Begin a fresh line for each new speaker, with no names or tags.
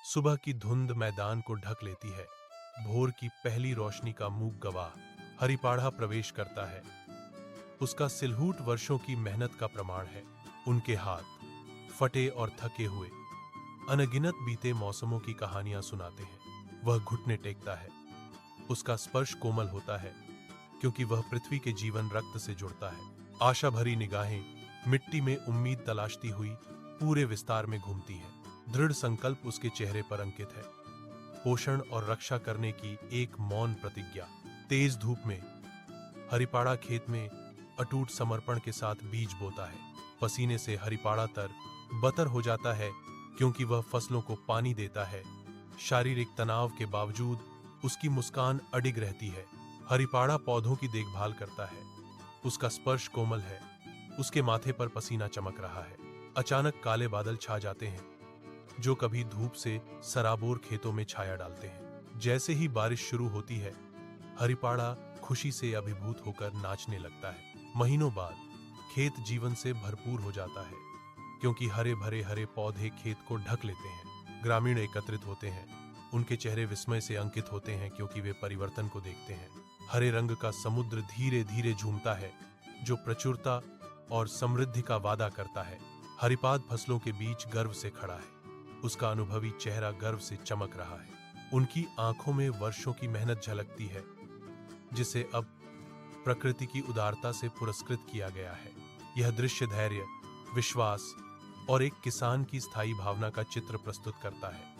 सुबह की धुंध मैदान को ढक लेती है। भोर की पहली रोशनी का मूक गवाह हरिपाढ़ा प्रवेश करता है। उसका सिलहूट वर्षों की मेहनत का प्रमाण है। उनके हाथ फटे और थके हुए अनगिनत बीते मौसमों की कहानियां सुनाते हैं। वह घुटने टेकता है। उसका स्पर्श कोमल होता है क्योंकि वह पृथ्वी के जीवन रक्त से जुड़ता है। आशा भरी निगाहें मिट्टी में उम्मीद तलाशती हुई पूरे विस्तार में घूमती हैं। दृढ़ संकल्प उसके चेहरे पर अंकित है। पोषण और रक्षा करने की एक मौन प्रतिज्ञा। तेज धूप में हरिपाड़ा खेत में अटूट समर्पण के साथ बीज बोता है। पसीने से हरिपाड़ा तर बतर हो जाता है क्योंकि वह फसलों को पानी देता है। शारीरिक तनाव के बावजूद उसकी मुस्कान अडिग रहती है। हरिपाड़ा पौधों की देखभाल करता है। उसका स्पर्श कोमल है। उसके माथे पर पसीना चमक रहा है। अचानक काले बादल छा जाते हैं जो कभी धूप से सराबोर खेतों में छाया डालते हैं। जैसे ही बारिश शुरू होती है, हरिपाड़ा खुशी से अभिभूत होकर नाचने लगता है। महीनों बाद खेत जीवन से भरपूर हो जाता है क्योंकि हरे भरे हरे पौधे खेत को ढक लेते हैं। ग्रामीण एकत्रित होते हैं। उनके चेहरे विस्मय से अंकित होते हैं क्योंकि वे परिवर्तन को देखते हैं। हरे रंग का समुद्र धीरे धीरे झूमता है जो प्रचुरता और समृद्धि का वादा करता है। हरिपाद फसलों के बीच गर्व से खड़ा है। उसका अनुभवी चेहरा गर्व से चमक रहा है। उनकी आंखों में वर्षों की मेहनत झलकती है जिसे अब प्रकृति की उदारता से पुरस्कृत किया गया है। यह दृश्य धैर्य, विश्वास और एक किसान की स्थायी भावना का चित्र प्रस्तुत करता है।